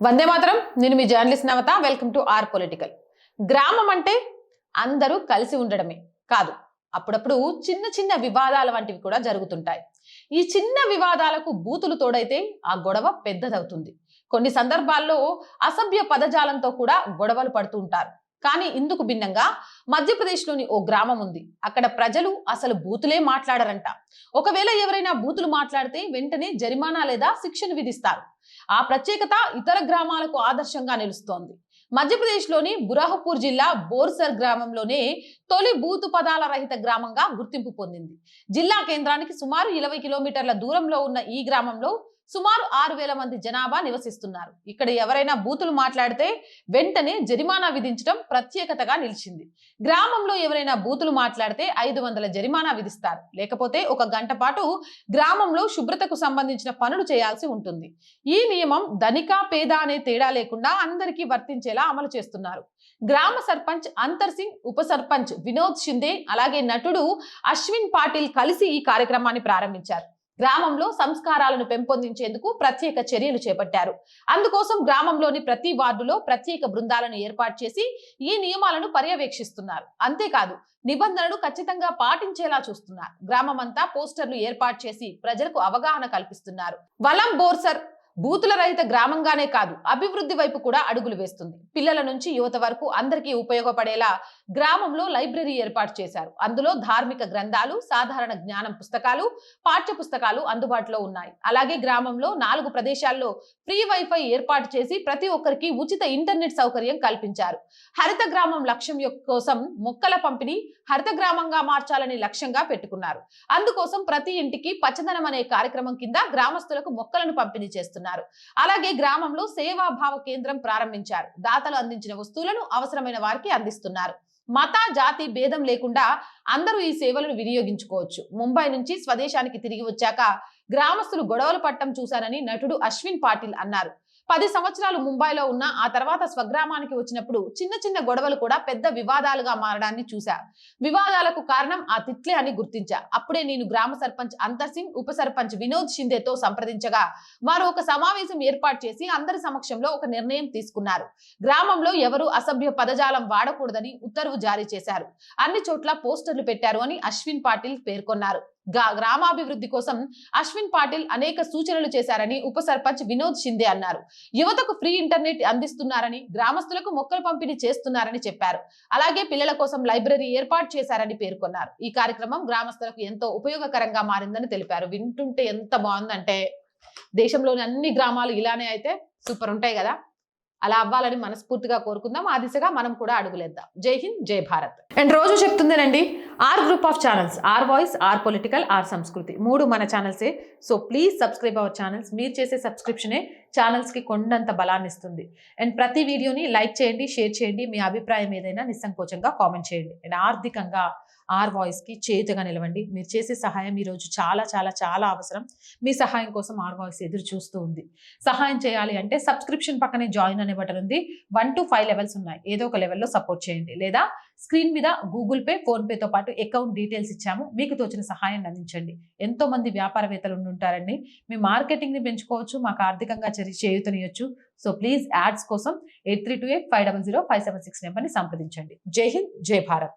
వందే మాత్రం. నేను మీ journalist Navata. Welcome to R Political. గ్రామం అంటే అందరూ కలిసి ఉండడమే కాదు, అప్పుడప్పుడు చిన్న చిన్న వివాదాల వంటివి కూడా జరుగుతుంటాయి. ఈ చిన్న వివాదాలకు బూతులు తోడైతే ఆ గొడవ పెద్దదవుతుంది. కొన్ని సందర్భాల్లో అసభ్య పదజాలంతో కూడా గొడవలు పడుతూ ఉంటారు. కానీ ఇందుకు భిన్నంగా మధ్యప్రదేశ్లోని ఓ గ్రామం ఉంది. అక్కడ ప్రజలు అసలు బూతులే మాట్లాడరంట. ఒకవేళ ఎవరైనా బూతులు మాట్లాడితే వెంటనే జరిమానా లేదా శిక్షను విధిస్తారు. ఆ ప్రత్యేకత ఇతర గ్రామాలకు ఆదర్శంగా నిలుస్తోంది. మధ్యప్రదేశ్లోని బురహపూర్ జిల్లా బోర్సర్ గ్రామంలోనే తొలి బూతు పదాల రహిత గ్రామంగా గుర్తింపు పొందింది. జిల్లా కేంద్రానికి సుమారు 20 కిలోమీటర్ల దూరంలో ఉన్న ఈ గ్రామంలో సుమారు 6,000 మంది జనాభా నివసిస్తున్నారు. ఇక్కడ ఎవరైనా బూతులు మాట్లాడితే వెంటనే జరిమానా విధించడం ప్రత్యేకతగా నిలిచింది. గ్రామంలో ఎవరైనా బూతులు మాట్లాడితే 500 జరిమానా విధిస్తారు. లేకపోతే 1 గంట పాటు గ్రామంలో శుభ్రతకు సంబంధించిన పనులు చేయాల్సి ఉంటుంది. ఈ నియమం ధనిక పేద అనే తేడా లేకుండా అందరికీ వర్తించేలా అమలు చేస్తున్నారు. గ్రామ సర్పంచ్ అంతర్ సింగ్, ఉప సర్పంచ్ వినోద్ షిందే, అలాగే నటుడు అశ్విన్ పాటిల్ కలిసి ఈ కార్యక్రమాన్ని ప్రారంభించారు. గ్రామంలో సంస్కారాలను పెంపొందించేందుకు ప్రత్యేక చర్యలు చేపట్టారు. అందుకోసం గ్రామంలోని ప్రతి వార్డులో ప్రత్యేక బృందాలను ఏర్పాటు చేసి ఈ నియమాలను పర్యవేక్షిస్తున్నారు. అంతేకాదు, నిబంధనలు ఖచ్చితంగా పాటించేలా చూస్తున్నారు. గ్రామమంతా పోస్టర్లు ఏర్పాటు చేసి ప్రజలకు అవగాహన కల్పిస్తున్నారు. వలం బోర్సర్ బూతుల రహిత గ్రామంగానే కాదు, అభివృద్ధి వైపు కూడా అడుగులు వేస్తుంది. పిల్లల నుంచి యువత వరకు అందరికీ ఉపయోగపడేలా గ్రామంలో లైబ్రరీ ఏర్పాటు చేశారు. అందులో ధార్మిక గ్రంథాలు, సాధారణ జ్ఞానం పుస్తకాలు, పాఠ్య పుస్తకాలు అందుబాటులో ఉన్నాయి. అలాగే గ్రామంలో 4 ప్రదేశాల్లో ఫ్రీ వైఫై ఏర్పాటు చేసి ప్రతి ఒక్కరికి ఉచిత ఇంటర్నెట్ సౌకర్యం కల్పించారు. హరిత గ్రామం లక్ష్యం కోసం మొక్కల పంపిణీ హరిత గ్రామంగా మార్చాలని లక్ష్యంగా పెట్టుకున్నారు. అందుకోసం ప్రతి ఇంటికి పచ్చదనం అనే కార్యక్రమం కింద గ్రామస్తులకు మొక్కలను పంపిణీ చేస్తున్నారు. అలాగే గ్రామంలో సేవాభావ కేంద్రం ప్రారంభించారు. దాతలు అందించిన వస్తువులను అవసరమైన వారికి అందిస్తున్నారు. మత జాతి భేదం లేకుండా అందరూ ఈ సేవలను వినియోగించుకోవచ్చు. ముంబై నుంచి స్వదేశానికి తిరిగి వచ్చాక గ్రామస్తులు గొడవలు పట్టం చూశారని నటుడు అశ్విన్ పాటిల్ అన్నారు. 10 సంవత్సరాలు ముంబైలో ఉన్న ఆ తర్వాత స్వగ్రామానికి వచ్చినప్పుడు చిన్న చిన్న గొడవలు కూడా పెద్ద వివాదాలుగా మారడాన్ని చూశా. వివాదాలకు కారణం ఆ తిట్లే అని గుర్తించా. అప్పుడే నేను గ్రామ సర్పంచ్ అంతర్ సింగ్, ఉప సర్పంచ్ వినోద్ షిందేతో సంప్రదించగా వారు ఒక సమావేశం ఏర్పాటు చేసి అందరి సమక్షంలో ఒక నిర్ణయం తీసుకున్నారు. గ్రామంలో ఎవరు అసభ్య పదజాలం వాడకూడదని ఉత్తర్వు జారీ చేశారు. అన్ని చోట్ల పోస్టర్లు పెట్టారు అని అశ్విన్ పాటిల్ పేర్కొన్నారు. గ్రామాభివృద్ధి కోసం అశ్విన్ పాటిల్ అనేక సూచనలు చేశారని ఉప సర్పంచ్ వినోద్ షిందే అన్నారు. యువతకు ఫ్రీ ఇంటర్నెట్ అందిస్తున్నారని, గ్రామస్తులకు మొక్కలు పంపిణీ చేస్తున్నారని చెప్పారు. అలాగే పిల్లల కోసం లైబ్రరీ ఏర్పాటు చేశారని పేర్కొన్నారు. ఈ కార్యక్రమం గ్రామస్తులకు ఎంతో ఉపయోగకరంగా మారిందని తెలిపారు. వింటుంటే ఎంత బాగుందంటే, దేశంలోని అన్ని గ్రామాలు ఇలానే అయితే సూపర్ ఉంటాయి కదా. అలా అవ్వాలని మనస్ఫూర్తిగా కోరుకుందాం. ఆ దిశగా మనం కూడా అడుగులేద్దాం. జై హింద్, జై భారత్. అండ్ రోజు చెప్తుందేనండి, R group of channels, R Voice, R Political, R Sanskriti, 3 మన ఛానల్సే. So please subscribe our channels. మీరు చేసే సబ్స్క్రిప్షనే ఛానల్స్కి కొండంత బలాన్ని ఇస్తుంది. అండ్ ప్రతి వీడియోని లైక్ చేయండి, షేర్ చేయండి. మీ అభిప్రాయం ఏదైనా నిస్సంకోచంగా కామెంట్ చేయండి. అండ్ ఆర్థికంగా ఆర్ వాయిస్కి చేతుగా నిలవండి. మీరు చేసే సహాయం ఈరోజు చాలా చాలా చాలా అవసరం. మీ సహాయం కోసం ఆర్ వాయిస్ ఎదురు చూస్తూ ఉంది. సహాయం చేయాలి అంటే సబ్స్క్రిప్షన్ పక్కనే జాయిన్ అనే బటన్ ఉంది. 1 to 5 లెవెల్స్ ఉన్నాయి. ఏదో ఒక లెవెల్లో సపోర్ట్ చేయండి. లేదా స్క్రీన్ మీద గూగుల్ పే, ఫోన్ పేతో పాటు అకౌంట్ డీటెయిల్స్ ఇచ్చాము. మీకు తోచిన సహాయాన్ని అందించండి. ఎంతో మంది వ్యాపారవేత్తలు ఉంటారండి. మీ మార్కెటింగ్ని పెంచుకోవచ్చు, మాకు ఆర్థికంగా చేయూతనియొచ్చు. సో ప్లీజ్ యాడ్స్ కోసం 8328500576 నెంబర్ని సంప్రదించండి. జై హింద్, జై భారత్.